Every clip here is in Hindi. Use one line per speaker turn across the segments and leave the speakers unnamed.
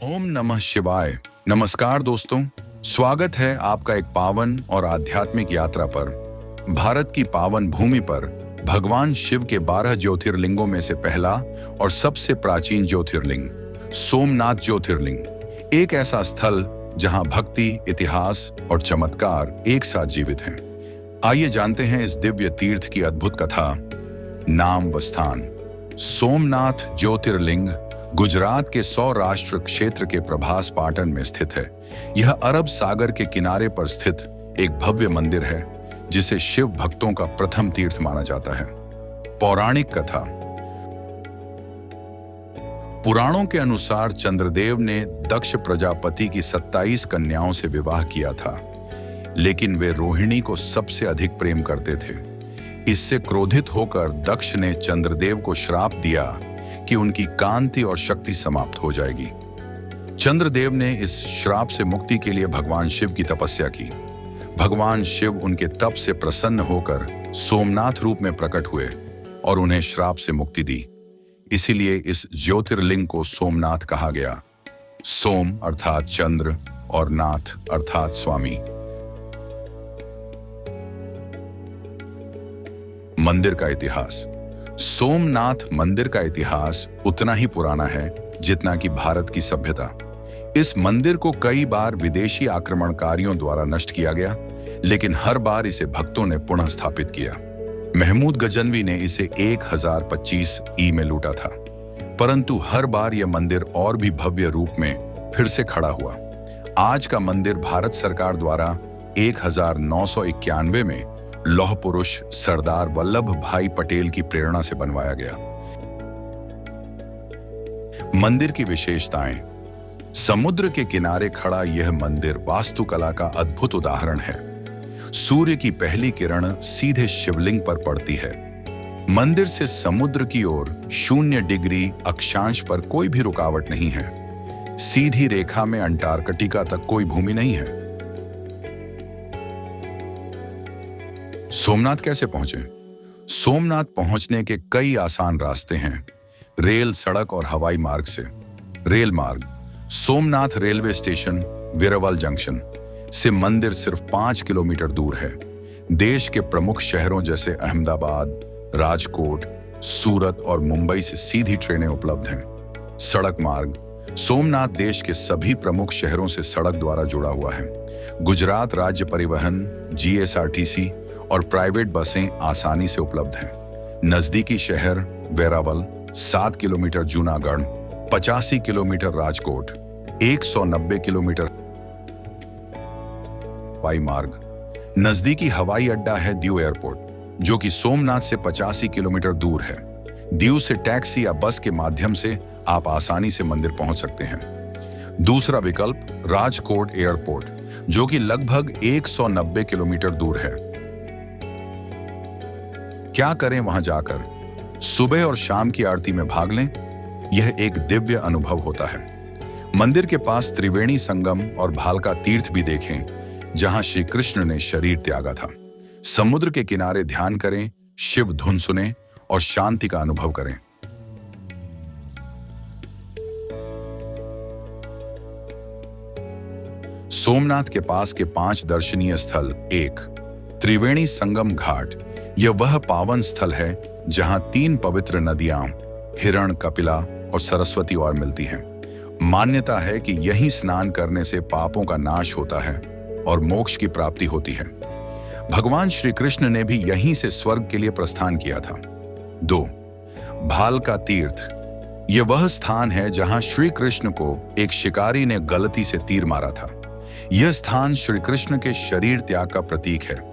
ओम नमः शिवाय। नमस्कार दोस्तों, स्वागत है आपका एक पावन और आध्यात्मिक यात्रा पर। भारत की पावन भूमि पर भगवान शिव के 12 ज्योतिर्लिंगों में से पहला और सबसे प्राचीन ज्योतिर्लिंग सोमनाथ ज्योतिर्लिंग, एक ऐसा स्थल जहां भक्ति, इतिहास और चमत्कार एक साथ जीवित हैं। आइए जानते हैं इस दिव्य तीर्थ की अद्भुत कथा। नाम व स्थान। सोमनाथ ज्योतिर्लिंग गुजरात के सौराष्ट्र क्षेत्र के प्रभास पाटन में स्थित है। यह अरब सागर के किनारे पर स्थित एक भव्य मंदिर है जिसे शिव भक्तों का प्रथम तीर्थ माना जाता है। पौराणिक कथा। पुराणों के अनुसार चंद्रदेव ने दक्ष प्रजापति की 27 कन्याओं से विवाह किया था, लेकिन वे रोहिणी को सबसे अधिक प्रेम करते थे। इससे क्रोधित होकर दक्ष ने चंद्रदेव को श्राप दिया कि उनकी कांति और शक्ति समाप्त हो जाएगी। चंद्रदेव ने इस श्राप से मुक्ति के लिए भगवान शिव की तपस्या की। भगवान शिव उनके तप से प्रसन्न होकर सोमनाथ रूप में प्रकट हुए और उन्हें श्राप से मुक्ति दी। इसीलिए इस ज्योतिर्लिंग को सोमनाथ कहा गया। सोम अर्थात चंद्र और नाथ अर्थात स्वामी। मंदिर का इतिहास। सोमनाथ मंदिर का इतिहास उतना ही पुराना है जितना कि भारत की सभ्यता। इस मंदिर को कई बार विदेशी आक्रमणकारियों द्वारा नष्ट किया गया, लेकिन हर बार इसे भक्तों ने पुनः स्थापित किया। महमूद गजनवी ने इसे 1025 ई में लूटा था, परंतु हर बार यह मंदिर और भी भव्य रूप में फिर से खड़ा हुआ। आज का मंदिर भारत सरकार द्वारा 1991 में लौह पुरुष सरदार वल्लभ भाई पटेल की प्रेरणा से बनवाया गया। मंदिर की विशेषताएं। समुद्र के किनारे खड़ा यह मंदिर वास्तुकला का अद्भुत उदाहरण है। सूर्य की पहली किरण सीधे शिवलिंग पर पड़ती है। मंदिर से समुद्र की ओर 0 डिग्री अक्षांश पर कोई भी रुकावट नहीं है। सीधी रेखा में अंटार्कटिका तक कोई भूमि नहीं है। सोमनाथ कैसे पहुंचे? सोमनाथ पहुंचने के कई आसान रास्ते हैं। रेल, सड़क और हवाई मार्ग से। रेल मार्ग। सोमनाथ रेलवे स्टेशन वीरवल जंक्शन से मंदिर सिर्फ 5 किलोमीटर दूर है। देश के प्रमुख शहरों जैसे अहमदाबाद, राजकोट, सूरत और मुंबई से सीधी ट्रेनें उपलब्ध हैं। सड़क मार्ग। सोमनाथ देश के सभी प्रमुख शहरों से सड़क द्वारा जुड़ा हुआ है। गुजरात राज्य परिवहन, GSRTC और प्राइवेट बसें आसानी से उपलब्ध हैं। नजदीकी शहर Veraval, 7 kilometre Junagadh, 85 kilometre Rajkot, 190 kilometre हवाई मार्ग। नजदीकी हवाई अड्डा है दीव एयरपोर्ट, जो कि सोमनाथ से 85 किलोमीटर दूर है। दीव से टैक्सी या बस के माध्यम से आप आसानी से मंदिर पहुंच सकते हैं। दूसरा विकल्प राजकोट एयरपोर्ट, जो कि लगभग 190 किलोमीटर दूर है। क्या करें वहां जाकर? सुबह और शाम की आरती में भाग लें। यह एक दिव्य अनुभव होता है। मंदिर के पास त्रिवेणी संगम और भालका तीर्थ भी देखें, जहां श्री कृष्ण ने शरीर त्यागा था। समुद्र के किनारे ध्यान करें, शिव धुन सुने और शांति का अनुभव करें। सोमनाथ के पास के 5 दर्शनीय स्थल। 1. त्रिवेणी संगम घाट। यह वह पावन स्थल है जहां 3 पवित्र नदियां हिरण, कपिला और सरस्वती और मिलती हैं। मान्यता है कि यहीं स्नान करने से पापों का नाश होता है और मोक्ष की प्राप्ति होती है। भगवान श्री कृष्ण ने भी यहीं से स्वर्ग के लिए प्रस्थान किया था। 2. भालका तीर्थ। यह वह स्थान है जहां श्री कृष्ण को एक शिकारी ने गलती से तीर मारा था। यह स्थान श्री कृष्ण के शरीर त्याग का प्रतीक है।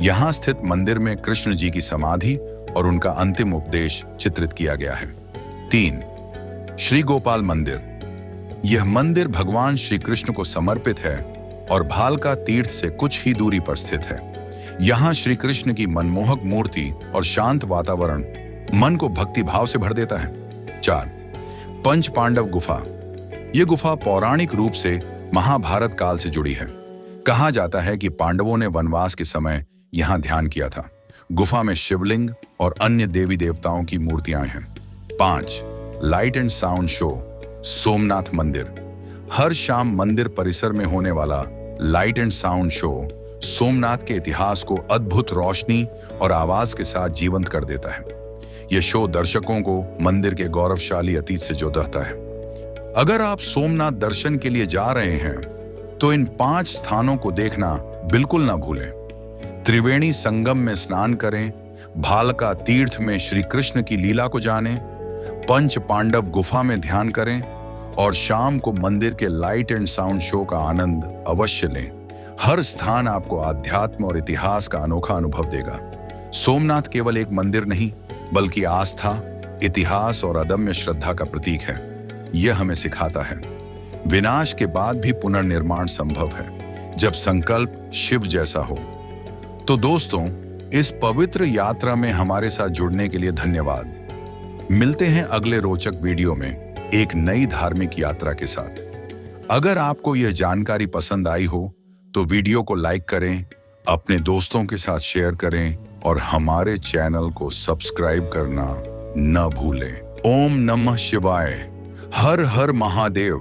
यहां स्थित मंदिर में कृष्ण जी की समाधि और उनका अंतिम उपदेश चित्रित किया गया है। 3. श्री गोपाल मंदिर। यह मंदिर भगवान श्री कृष्ण को समर्पित है और भालका तीर्थ से कुछ ही दूरी पर स्थित है। यहां श्री कृष्ण की मनमोहक मूर्ति और शांत वातावरण मन को भक्ति भाव से भर देता है। 4. पंच पांडव गुफा। यह गुफा पौराणिक रूप से महाभारत काल से जुड़ी है। कहा जाता है कि पांडवों ने वनवास के समय यहां ध्यान किया था। गुफा में शिवलिंग और अन्य देवी देवताओं की मूर्तियां हैं। 5. Light and sound show. Somnath मंदिर। हर शाम मंदिर परिसर में होने वाला light and sound show Somnath के इतिहास को अद्भुत रोशनी और आवाज के साथ जीवंत कर देता है। यह शो दर्शकों को मंदिर के गौरवशाली अतीत से जोड़ता है। अगर आप सोमनाथ दर्शन के लिए जा रहे हैं तो इन 5 स्थानों को देखना बिल्कुल ना भूलें। त्रिवेणी संगम में स्नान करें, भालका तीर्थ में श्री कृष्ण की लीला को जानें, पंच पांडव गुफा में ध्यान करें और शाम को मंदिर के लाइट एंड साउंड शो का आनंद अवश्य लें। हर स्थान आपको आध्यात्म और इतिहास का अनोखा अनुभव देगा। सोमनाथ केवल एक मंदिर नहीं, बल्कि आस्था, इतिहास और अदम्य श्रद्धा का प्रतीक है। यह हमें सिखाता है विनाश के बाद भी पुनर्निर्माण संभव है, जब संकल्प शिव जैसा हो। तो दोस्तों, इस पवित्र यात्रा में हमारे साथ जुड़ने के लिए धन्यवाद। मिलते हैं अगले रोचक वीडियो में एक नई धार्मिक यात्रा के साथ। अगर आपको यह जानकारी पसंद आई हो तो वीडियो को लाइक करें, अपने दोस्तों के साथ शेयर करें और हमारे चैनल को सब्सक्राइब करना न भूलें। ओम नमः शिवाय। हर हर महादेव।